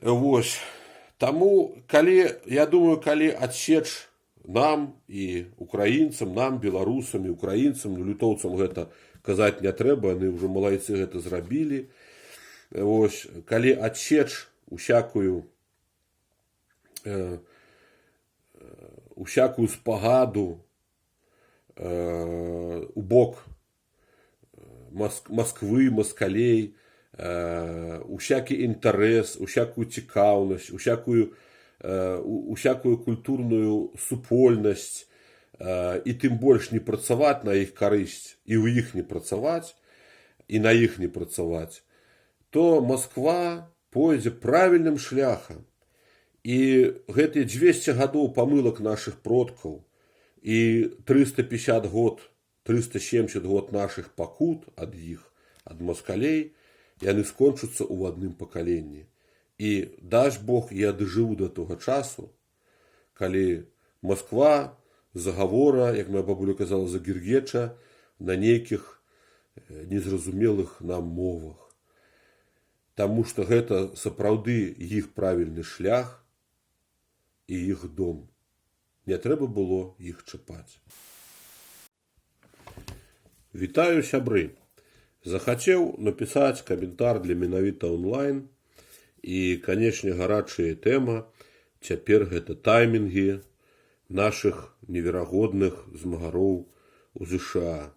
Вось. Таму, я думаю, калі адсеч нам і украінцам, нам, беларусам і украінцам, літоўцам гэта казаць не трэба, яны ўжо малайцы гэта зрабілі. Вось, калі адсеч усякую спагаду у бок Москвы, москалей, усякі інтарэс, усякую цікаўнасць, усякую культурную супольнасць, і тым больш не працаваць на іх карысць, і ў іх не працаваць, і на іх не працаваць, то Москва пойдзе правільным шляхам. І гэтыя 200 гадоў памылак нашых продкаў і 350 год, 370 год нашых пакут ад іх, ад москалей, яны скончуцца ў адным пакаленні. І даж Бог, я дажыву да того часу, калі Москва загавора, як моя бабуля казала, загіргеча на нейкіх незразумелых нам мовах. Таму што гэта сапраўды іх правільны шлях і іх дом. Не трэба было іх чапаць. Вітаю, сябры! Захацеў напісаць каментар для менавіта онлайн. І, канечне, гарачая тэма цяпер гэта таймінгі нашых неверагодных змагароў у ЗША.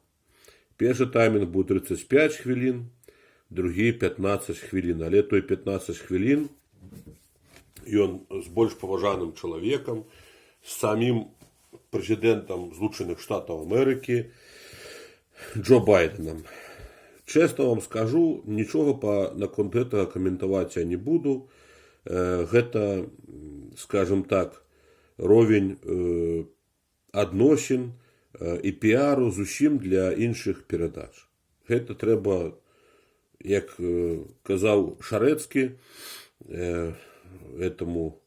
Першы таймінг быў 35 хвілін, другі 15 хвілін. Але той 15 хвілін ён з больш паважаным чалавекам, з самім прэзідэнтам Злучаных Штатаў Амерыкі Джо Байденам. Честно вам скажу, нічога наконт гэтага каментаваць я не буду. Гэта, скажем так, ровень адносін і піару зусім для іншых перадач. Гэта трэба, як казаў Шарэцкі, этому,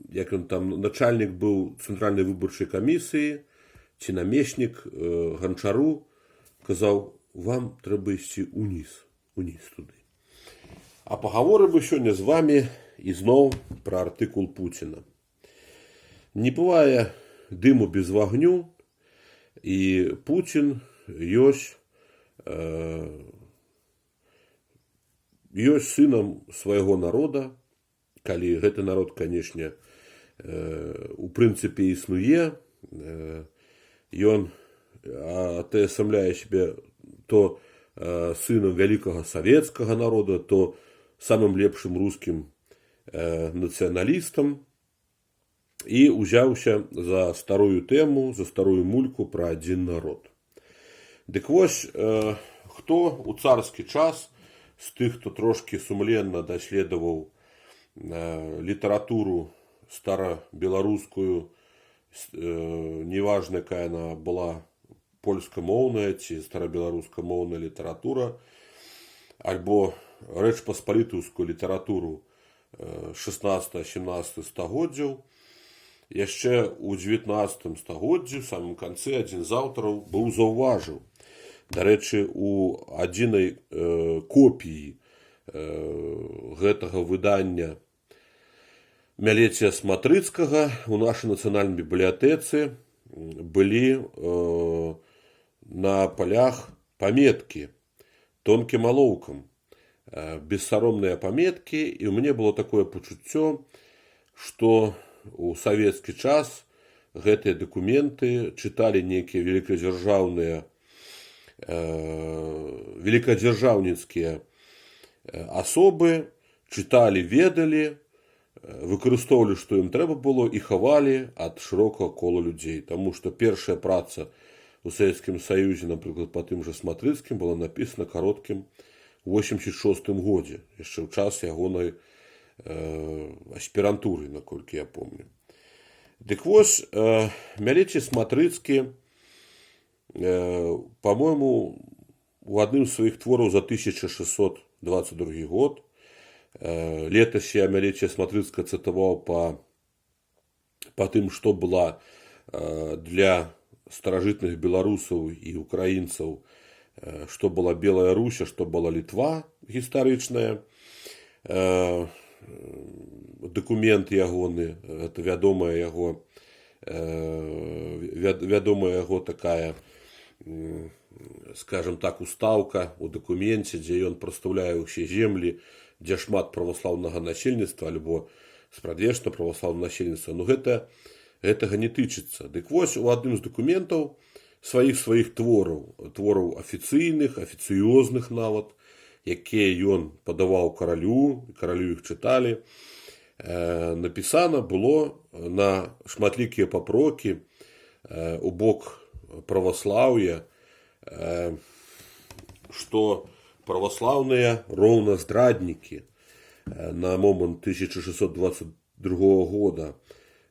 як ён там, начальнік быў Цэнтральнай выбарчай камісіі, ці намеснік Ганчару, казаў, вам трэба ісці уніз туды. А пагаворым бы сёння з вами ізноў пра артыкул Пуціна. Не бывае дыму без вагню, і Пуцін ёсць сынам свайго народа, калі гэты народ, канешне, у прынцыпе існуе, ён атаясамляе сябе то сынам вялікага савецкага народа, то самым лепшым рускім нацыяналістам, і ўзяўся за старую тэму, за старую мульку пра адзін народ. Дык вось, хто ў царскі час з тых, хто трошкі сумленна даследаваў літаратуру старабеларускую, неважна, якая яна была, польскамоўная ці старабеларускамоўная літаратура, альбо рэч паспалітаўскую літаратуру 16-17 стагоддзяў, яшчэ ў 19 стагоддзі, у самым канцы, адзін з аўтараў быў заўважыў. Дарэчы, у адзінай копіі гэтага выдання Мялеція Сматрыцкага у нашай нацыянальнай бібліятэцы былі на палях паметкі тонкім алоўкам, бессаромныя паметкі, і ў мяне было такое пачуццё, што у савецкі час гэтыя дакументы чыталі нейкія великадзяржаўніцкія асобы, чыталі, ведалі, выкарыстоўвалі, што ім трэба было, і хавалі ад шырокага кола людзей. Таму што першая праца у Савецкім Саюзе, напрыклад, па тым жа Сматрыцкім, была напісана кароткім у 86 годзе, яшчэ ў час ягонай аспірантуры, наколькі я помню. Дык вось, Мялецій Сматрыцкі, по-моему, у адным з сваіх твораў за 1622 год, летась я Мялеція Сматрыцкага цытаваў па тым, што была для старажытных беларусаў і украінцаў, што была Белая Русь, што была Літва гістарычная. дакумент ягоны, гэта вядомая яго такая, скажем так, устаўка ў дакуменце, дзе ён прадстаўляе ўсе землі, дзе шмат праваслаўнага насельніцтва альбо спрадвечна праваслаўнага насельніцтва. Но гэтага не тычыцца. Дык вось у адным з дакументаў сваіх твораў афіцыйных, афіцыёзных нават, якія ён падаваў каралю, каралю іх чыталі, напісана было на шматлікія папрокі у бок праваслаўя, што праваслаўныя роўна здраднікі на момант 1622 года,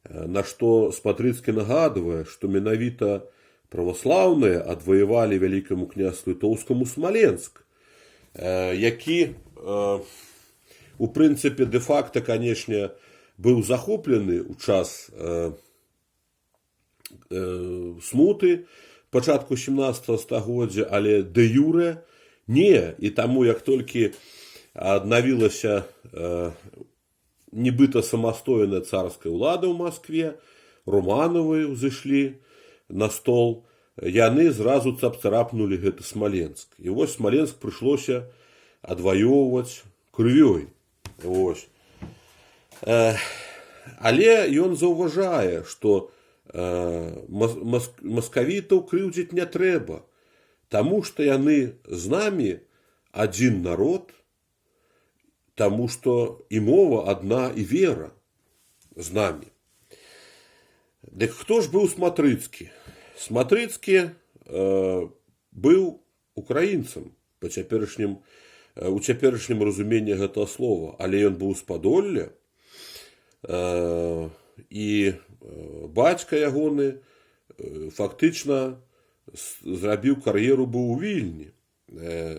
на што Сматрыцкі нагадвае, што менавіта праваслаўныя адваявалі вялікаму княству літоўскаму Смаленск, які у прынцыпе дэ-факта, канешне, быў захоплены ў час смуты пачатку 17 стагоддзя, але дэ-юрэ не. І таму, як толькі аднавілася нібыта самастойная царская ўлада ў Маскве, Романовы ўзышлі на стол, яны зразу цап-царапнулі гэты Смаленск. І вось Смаленск прыйшлося адваёўваць крывёй. Вось. Але ён заўважае, што маскавітаў крыўдзіць не трэба, таму што яны з намі адзін народ, таму што і мова адна, і вера з намі. Дык хто ж быў Сматрыцкі? Сматрыцкі быў украінцам у цяперашнім разуменні гэтага слова, але ён быў з Падолля, і бацька ягоны фактычна зрабіў кар'еру быў у Вільні,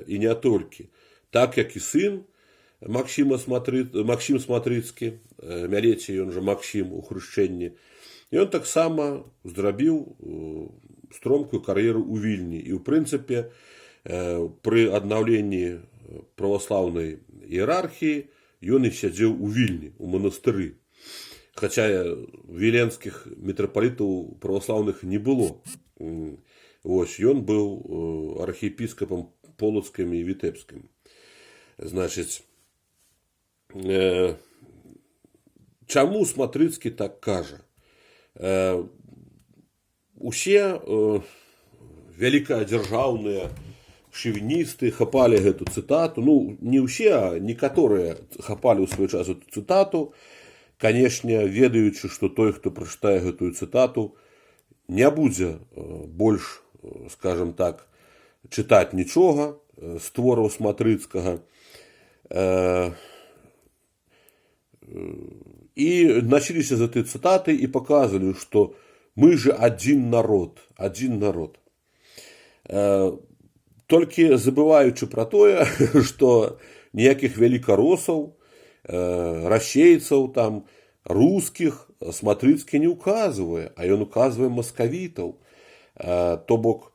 і не толькі. Так, як і сын Максім Сматрыцкі, Мялецій, ён жа Максім у хрышчэнні, ён таксама зрабіў стромкую кар'еру ў Вільні. І, ў прынцыпе, пры аднаўленні праваслаўнай іерархіі ён і сядзеў у Вільні, у манастыры. Хаця віленскіх мітрапалітаў праваслаўных не было. Вось, ён быў архіепіскапам Полацкім і Вітэбскім. Значыць, чаму Сматрыцкі так кажа? Усе вялікадзяржаўныя шавіністы хапалі гэту цытату, ну, не ўсе, а некаторыя хапалі ў свой час эту цытату, канешне, ведаючы, што той, хто прачытае гэтую цытату, не будзе больш, скажем так, чытаць нічога з твораў Сматрыцкага. І началіся з гэтай цытаты і паказвалі, што мы же адзін народ, адзін народ. Толькі забываючы пра тое, што ніякіх вялікаросаў, расейцаў, там, рускіх Сматрыцкі не указвае, а ён указвае маскавітаў, то бок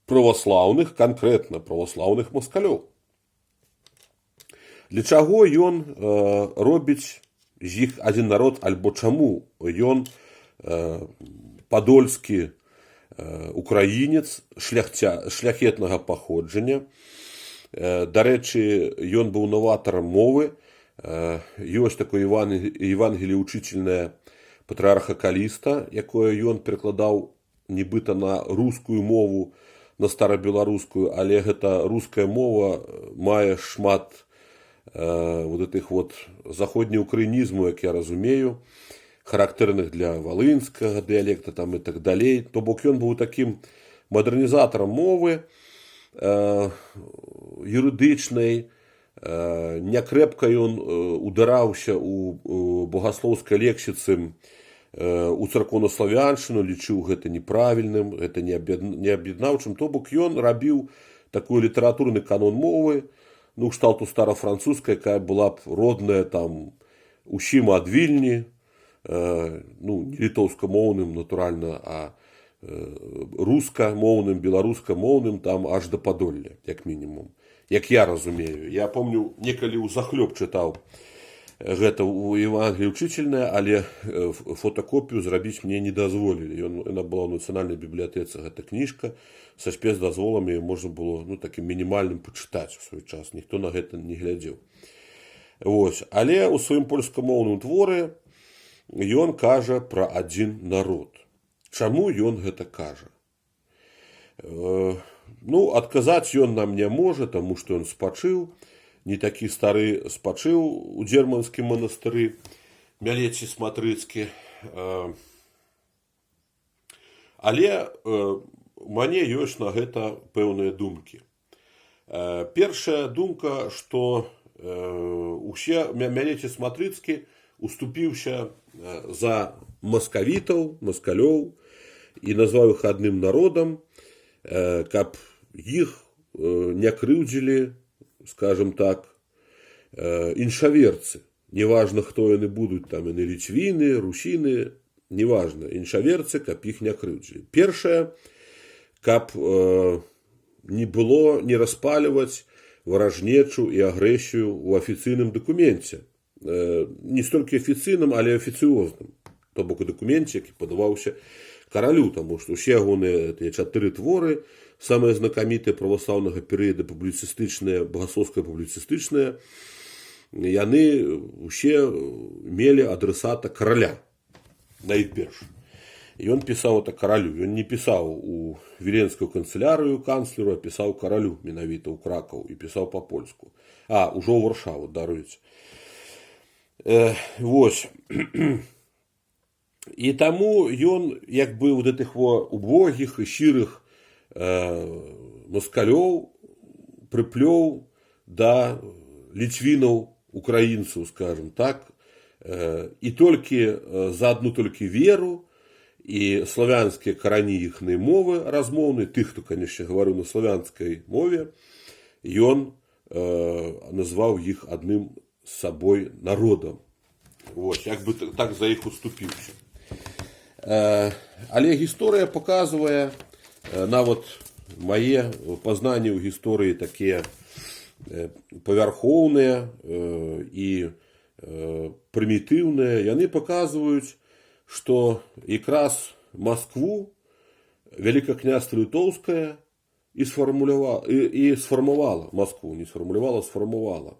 праваслаўных, канкрэтна праваслаўных маскалёў. Для чаго ён робіць з іх адзін народ, альбо чаму ён падольскі украінец шляхетнага паходжання. Дарэчы, ён быў новатарам мовы. Ёсць такое Евангелие учительное патрыарха Каліста, якое ён перакладаў нібыта на рускую мову, на старабеларускую, але гэта руская мова мае шмат вот этих вот заходнеукраінізму, як я разумею, характэрных для валынскага дыялекта там і так далей. То бок ён быў такім мадэрнізатарам мовы, юрыдычнай, някрэпка ён удараўся у богаслоўскай лексіцы у царкоўнаславяншчыну, лічыў гэта неправільным, гэта неаб'яднаўчым. То бок ён рабіў такой літаратурны канон мовы, ну, кшталту старафранцузская, якая была б родная там усім ад Вільні, ну, не літоўскамоўным, натуральна, а рускамоўным, беларускамоўным, там аж да Падолля, як мінімум. як я разумею. Я помню, некалі ўзахлёб чытаў гэта ў Евангеліі ўчычельнае, але фотакопію зрабіць мне не дазволілі. Яна была ў нацыянальнай бібліятэцы, гэта кніжка са спецдазволамі, можна было такім мінімальным пачытаць у свой час. Ніхто на гэта не глядзеў. Вось. Але ў сваім польскамоўным творы ён кажа пра адзін народ. Чаму ён гэта кажа? Адказаць ён нам не можа, таму што ён спачыў, не такі стары спачыў у дзерманскім манастыры Мялеці Сматрыцкі. Але у мяне ёсць на гэта пэўныя думкі. Першая думка, што Мялеці Сматрыцкі уступіўся за маскавітаў, маскалёў і назваў іх адным народам, каб іх не крыўдзілі, скажем так, іншаверцы. Неважна, хто яны будуць, там яны ліцвіны, русіны, неважна, іншаверцы, каб іх не крыўдзілі. Першае, каб не было не распальваць варажнечу і агрэсію ў афіцыйным дакуменце. Не столькі афіцыйным, але афіцыёзным. То бок у дакуменце, які падаваўся каралю, таму што ўсе ягоныя 4 творы, самыя знакамітыя праваслаўнага перыяда публіцыстычныя, багаслоўска-публіцыстычныя, яны ўсе мелі адресата караля найперш. Ён пісаў это каралю. Ён не пісаў у віленскую канцылярыю канцлеру, а пісаў каралю менавіта ў Кракаў і пісаў па-польску. Ужо ў Варшаву, даруйце. Вось. І таму ён, як бы у гэтых убогіх і шчырых маскалёў прыплёў да ліцвінаў украінцаў, скажем так, і толькі за адну толькі веру і славянскія карані іхнай мовы размоўнай, тых, хто, канешне, гаварыў на славянскай мове, ён назваў іх адным з сабой народам. Вось, як бы так за іх уступіўся. Але гісторыя паказвае, нават мае пазнанні ў гісторыі такія павярхоўныя і прымітыўныя, яны паказваюць, што якраз Маскву Вялікакняства Літоўскае і сфармавала Маскву, не сфармулявала, сфармавала.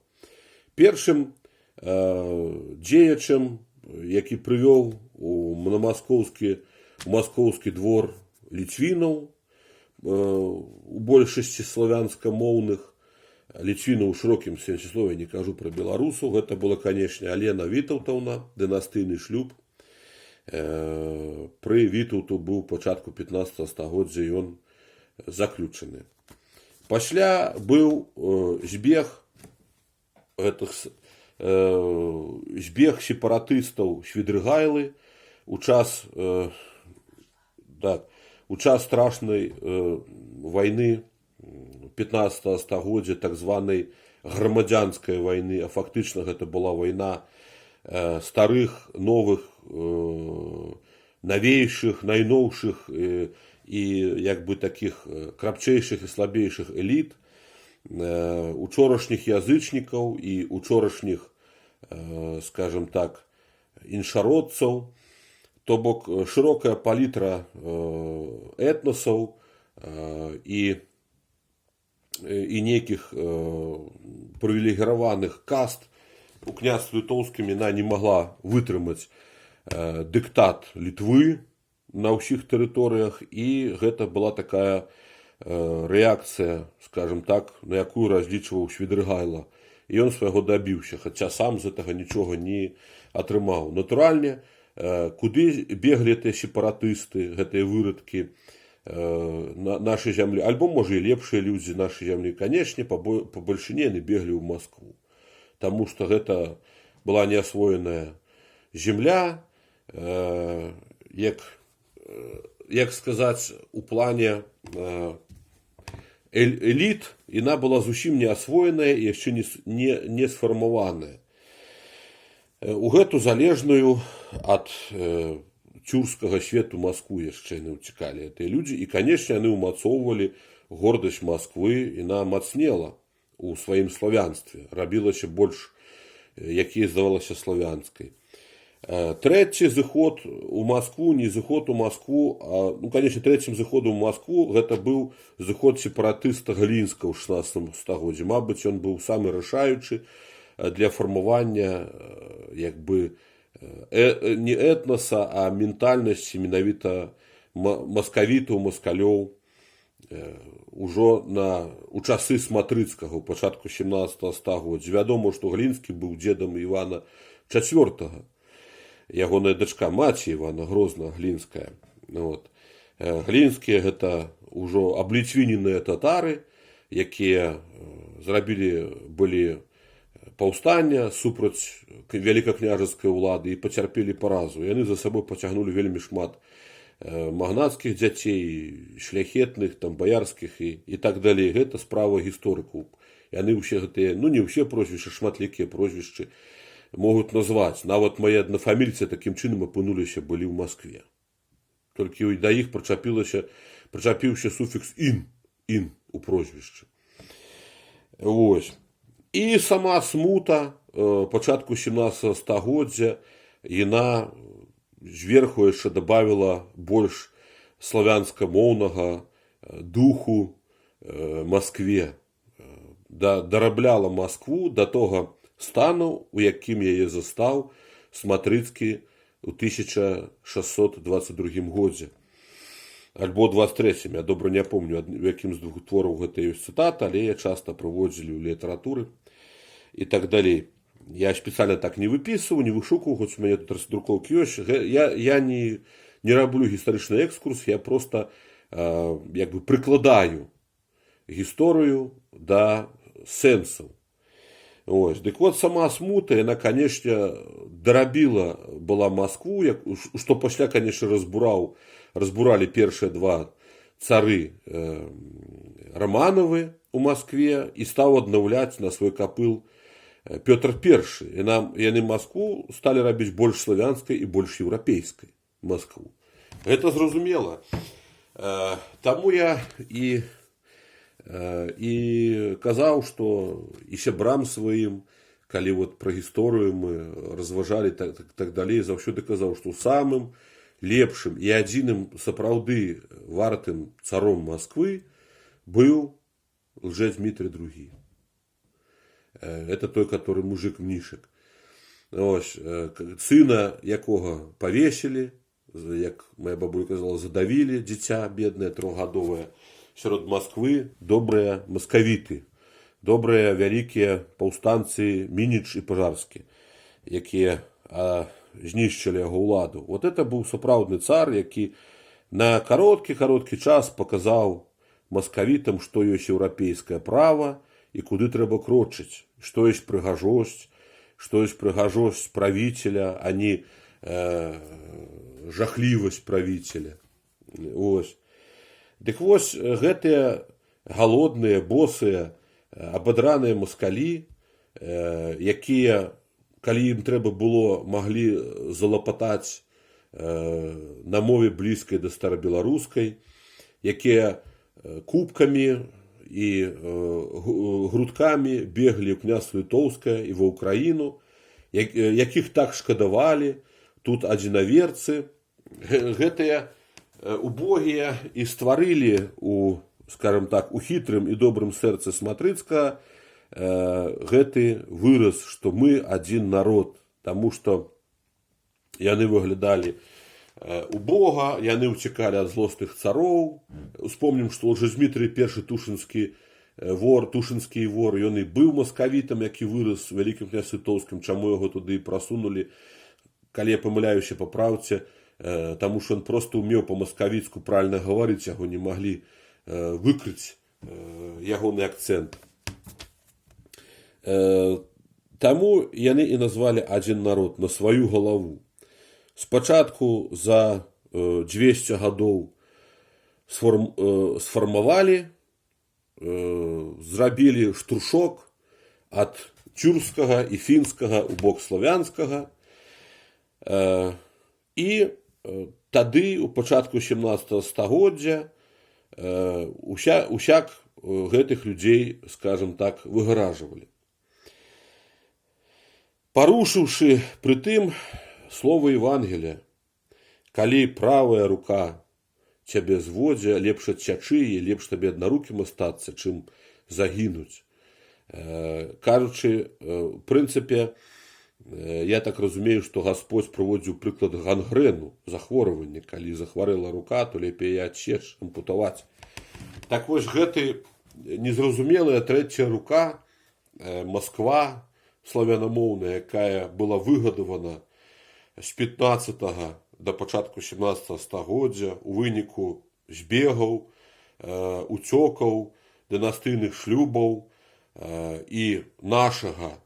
Першым дзеячам, які прывёў на маскоўскі двор ліцвінаў, у большасці славянскамоўных ліцвінаў у шырокім сэнсе слова, не кажу пра беларусаў, гэта была, канешне, Алена Вітаўтаўна, дынастыйны шлюб. Пры Вітаўту быў пачатку 15 стагоддзя ён заключаны. Пасля быў збег сепаратыстаў Швідрыгайлы у час страшнай вайны 15 стагоддзя, так званай грамадзянскай вайны, а фактычна гэта была вайна старых, новых, навейшых, найноўшых і як бы такіх крапчэйшых і слабейшых эліт, учорашніх язычнікаў і учорашніх, скажем так, іншародцаў, то бок шырокая палітра этносаў і нейкіх прывілегіраваных каст у княстве літоўскім яна не магла вытрымаць дыктат Літвы на ўсіх тэрыторыях, і гэта была такая рэакцыя, скажем так, на якую разлічваў Швідрыгайла. І ён свайго дабіўся, хаця сам з гэтага нічога не атрымаў. Натуральна, куды беглі тыя сепаратысты, гэтыя вырадкі нашай зямлі, альбо, можа, і лепшыя людзі нашай зямлі, канешне, па бальшыні яны беглі ў Маскву. Таму што гэта была неасвоеная земля, як сказаць, у плане эліт, яна была зусім неасвоеная і яшчэ не сфармаваная. У гэту залежную ад цюркскага свету Маскву яшчэ не ўцікалі гэтыя людзі, і, канешне, яны ўмацоўвалі гордасць Масквы, яна мацнела у сваім славянстве, рабілася больш, якія здавалася славянскай. Трэці зыход у Маскву, не зыход у Маскву, конечно, трэцім зыходам у Маскву гэта быў зыход сепаратыста Глінска ў 16 стагоддзі. Мабыць, ён быў самы рашаючы для фармавання не этнаса, а ментальнасці менавіта маскавітаў, маскалёў ужо у часы Сматрыцкага, у пачатку 17 стагоддзя. Вядома, што Глінскі быў дзедам Івана IV. Ягоная дачка, маці Івана Грознага Глінская. Глінскія гэта ўжо абліцвіненыя татары, якія былі паўстання супраць вялікакняжацкай улады і пацярпелі паразу. Яны за сабой пацягнулі вельмі шмат магнацкіх дзяцей, шляхетных, баярскіх і так далей. Гэта справа гісторыкаў. Яны ўсе гэтыя, не ўсе прозвішчы, шматлікія прозвішчы могуць назваць. Нават мае аднафамільцы такім чынам апынуліся былі ў Маскве. Толькі да іх прычапіўся суфікс «ін» у прозвішчы. І сама смута пачатку 17 стагоддзя, яна зверху яшчэ дабавіла больш славянскамоўнага духу Маскве. Дарабляла Маскву да того стану, у якім яе застаў Сматрыцкі ў 1622 годзе. Альбо 23-м, я добра не помню, у якім з двух твораў гэта ёсць цытата, але я часта прыводзілі ў літаратуры і так далей. Я спецыяльна так не выпісваў, не вышукаў, хоць у мяне тут распдрукоўкі ёсць. Я не раблю гістарычны экскурс, я проста прыкладаю гісторыю да сэнсаў. Дык сама смута, яна, конечно, дарабіла была Маскву, што пасля, конечно, разбуралі першыя два цары Романовы у Маскве і стаў аднаўляць на свой капыл Пётр I. Яны Маскву сталі рабіць больш славянскай і больш еўрапейскай Маскву. Гэта зразумела. Таму я і казаў, што і сябрам сваім, калі пра гісторыю мы разважалі так далей, заўсёды казаў, што самым лепшым і адзіным сапраўды вартым царом Масквы быў Лжэдмітрый II. Это той, который мужик Мнішек. Сына якога павесілі, як моя бабуля казала, задавілі, дзіця беднае, 3гадовае. Сярод Масквы добрыя маскавіты, добрыя вялікія паўстанцы Мініч і Пажарскі, якія знішчылі яго ўладу. Это быў сапраўдны цар, які на кароткі час паказаў маскавітам, што ёсць еўрапейскае права і куды трэба крочыць, што ёсць прыгажосць, правіцеля, а не жахлівасць правіцеля. Дык гэтыя галодныя, босыя, абадраныя маскалі, якія, калі ім трэба было, маглі залапатаць на мове блізкай да старабеларускай, якія кубкамі і грудкамі беглі ў княства Літоўскае і ва ўкраіну, якіх так шкадавалі тут адзінаверцы, гэтыя убогія і стварылі у хітрым і добрым сэрцы Сматрыцкага гэты выраз, што мы адзін народ, таму што яны выглядалі убога, яны ўцякалі ад злостных цароў. Успомнім, што Лжэдмітрый I тушынскі вор, ён і быў маскавітам, які вырас у вялікім княстве Літоўскім, чаму яго туды прасунулі, калі я памыляюся, папраўце, таму што ён проста ўмеў па-маскавіцку правільна гаварыць, яго не маглі выкрыць ягоны акцэнт. Таму яны і назвалі адзін народ на сваю галаву. Спачатку за 200 гадоў сфармавалі, зрабілі штуршок ад тюркскага і фінскага ў бок славянскага. І тады, у пачатку 17 стагоддзя, усяк гэтых людзей, скажем так, выгаражвалі. Парушыўшы прытым слова Евангелия: «Калі правая рука цябе зводзе, лепш адсячы яе, лепш табе аднарукім астацца, чым загінуць». Кажучы, в прынцыпе, я так разумею, што Гасподзь прыводзіў прыклад гангрэну, захворвання. Калі захварэла рука, то лепей яе адсечь, ампутаваць. Так вось, гэты незразумелая трэцяя рука, Москва славянамоўная, якая была выгадавана з 15 да пачатку 17 стагоддзя у выніку збегаў, уцёкаў, дынастыйных шлюбаў і нашага,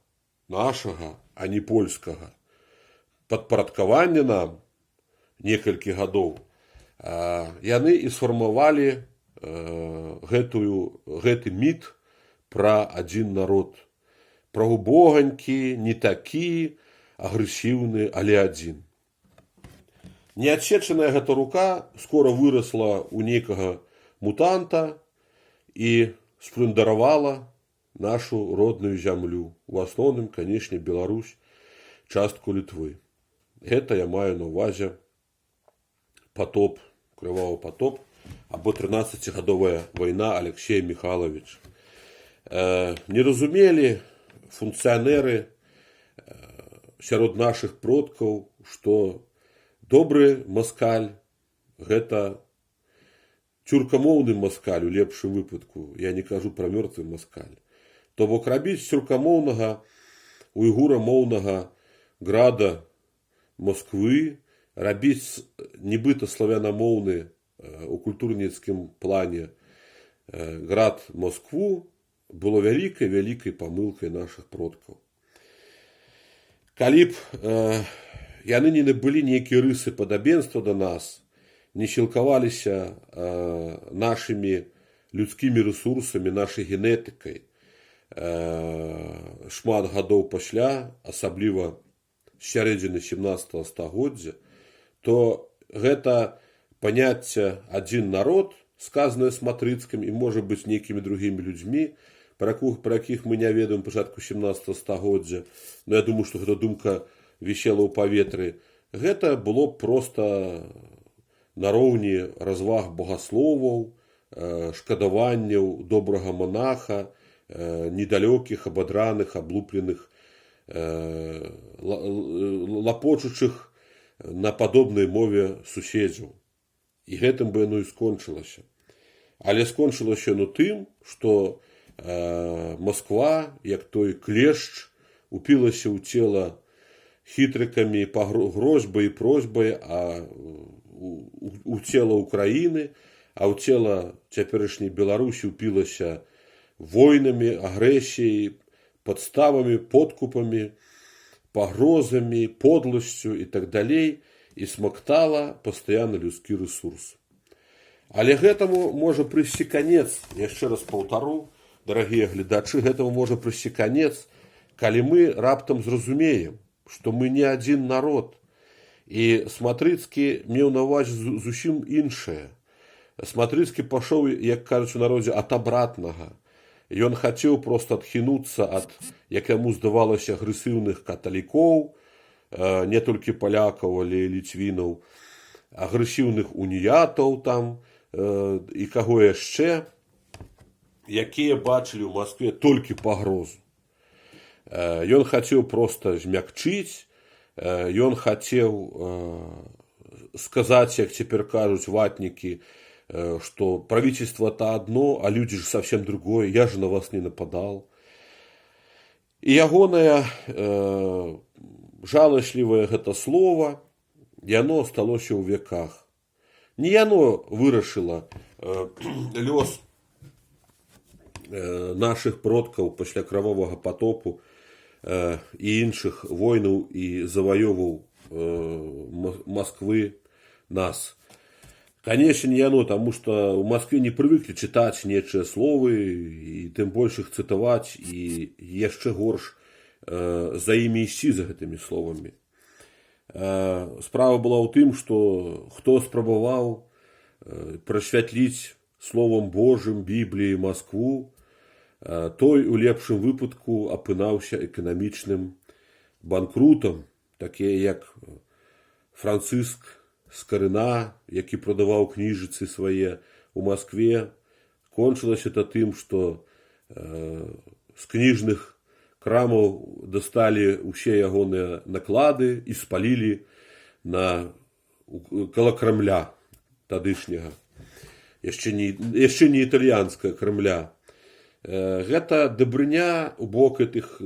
а не польскага падпарадкавання нам некалькі гадоў, яны і сфармавалі гэты міт пра адзін народ, пра убоганькі, не такі, агрэсіўны, але адзін. Неадсечаная гэта рука скора вырасла ў нейкага мутанта і сплюндаравала нашу родную зямлю. У асноўным, канешне, Беларусь, частку Літвы. Гэта я маю на ўвазе потоп, крывавы потоп, або 13-гадовая вайна Алексея Михайловича. Не разумелі функцыянеры сярод нашых продкаў, што добры маскаль – гэта тюркамоўны маскаль у лепшым выпадку. Я не кажу пра мёртвы маскаль. То бок рабіць з тюркамоўнага, уйгурамоўнага града Москвы, рабіць нібыта славянамоўны у культурніцкім плане град Москву было вялікай памылкай нашых продкаў. Калі б яны не набылі нейкія рысы падабенства да нас, не сілкаваліся нашымі людскімі рэсурсамі, нашай генетыкай, шмат гадоў пасля, асабліва з сярэдзіны 17 стагоддзя, то гэта паняцце адзін народ, сказанае Сматрыцкім і, можа быць, нейкімі другімі людзьмі, пра якіх мы не ведаем пачатку 17 стагоддзя, но я думаю, што гэта думка вісела ў паветры. Гэта было проста нароўні разваг богасловаў, шкадаванняў добрага монаха, недалёкіх, абадраных, аблупленых, лапочучых на падобнай мове суседзяў. І гэтым бы яно і скончылася. Але скончылася яно тым, што Москва, як той клешч, упілася ў цела хітрыкамі, грозьбай і просьбай, у цела Украіны, а ў цела цяперашняй Беларусі упілася войнамі, агрэсіяй, падставамі, подкупамі, пагрозамі, подласцю і так далей, і смактала пастаянна людскі рэсурс. Але гэтаму можа прыйсці канец, яшчэ раз паўтару, дарагія гледачы, гэтаму можа прыйсці канец, калі мы раптам зразумеем, што мы не адзін народ. І Сматрыцкі меў на ўвазе зусім іншае. Сматрыцкі пашоў, як кажуць у народзе, ад абратнага. Ён хацеў проста адхінуцца ад, як яму здавалася, агрэсіўных каталікоў, не толькі палякаў, але і ліцвінаў, агрэсіўных уніятаў там і каго яшчэ, якія бачылі ў Маскве толькі пагрозу. Ён хацеў проста змякчыць, ён хацеў сказаць, як цяпер кажуць ватнікі, что правительство-то одно, а люди же совсем другое, я же на вас не нападал. И ягонае жаласлівае гэта слово, яно асталося ў веках. Не яно вырашыла лёс наших продкаў пасля крывавага потопу і іншых войнаў і заваёваў Москвы нас. Конечно, не яно, тому что в Москве не привыкли читать нечыя словы, и тем больше их цитовать, и яшчэ горш за ими ісці за гэтымі словамі. Справа была ў тым, што хто спрабаваў прасвятліць Словом Божым, Бібліяй Маскву, той у лепшым выпадку апынаўся эканамічным банкрутам, такія як Францыск Скарына, які прадаваў кніжыцы свае ў Маскве. Кончылася это тым, што з кніжных крамаў дасталі ўсе ягоныя наклады і спалілі каля Крамля тадышняга. Яшчэ не італьянская Крамля. Гэта дабрыня у бок гэтых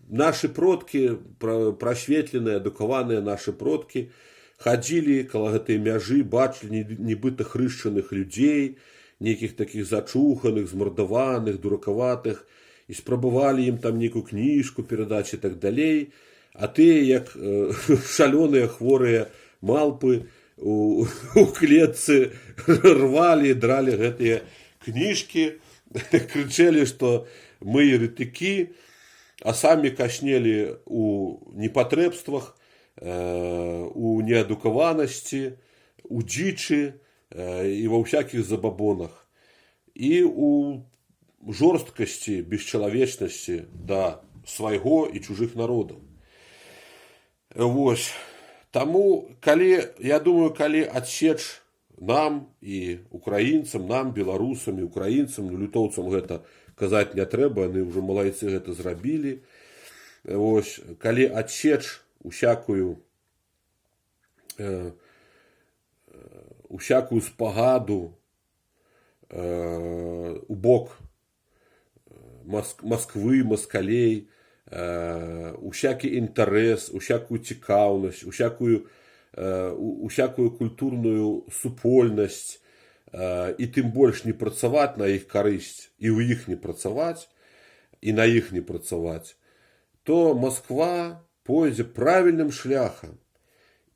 нашы продкі, прасветленыя, адукаваныя нашы продкі, хадзілі каля гэтай мяжы, бачылі нібыта хрышчаных людзей, нейкіх такіх зачуханых, змардаваных, дуракаватых, і спрабавалі ім там нейкую кніжку перадаць і так далей. А тыя, як шалёныя хворыя малпы, у клетцы рвалі, дралі гэтыя кніжкі, крычэлі, што мы еретыкі, а самі кашнелі у непатрэбствах, у неадукаванасці, у дзічы і ва ўсякіх забабонах. І у жорсткасці, бесчалавечнасці да свайго і чужых народаў. Вось. Таму, я думаю, калі адсеч нам і украінцам, нам, беларусам і украінцам, літоўцам гэта казаць не трэба, яны ўжо малайцы гэта зрабілі. Вось, калі адсеч усякую спагаду у бок Масквы, маскалей, усякі інтарэс, усякую цікаўнасць, усякую культурную супольнасць, і тым больш не працаваць на іх карысць, і ў іх не працаваць, і на іх не працаваць, то Масква пойдзе правільным шляхам.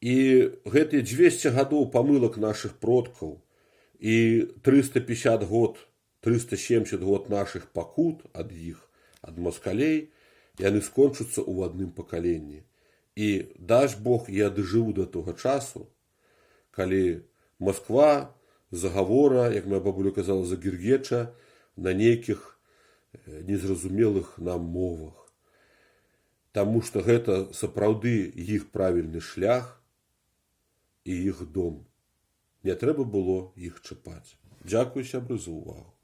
І гэтыя 200 гадоў памылак нашых продкаў і 350 год, 370 год нашых пакут ад іх, ад маскалей, яны скончацца ў адным пакаленні. І, даж Бог, я дажыву да того часу, калі Масква загавора, як моя бабуля казала, загіргеча на нейкіх незразумелых нам мовах. Таму што гэта сапраўды іх правільны шлях і іх дом. Не трэба было іх чапаць. Дзякуй, сябры, за увагу.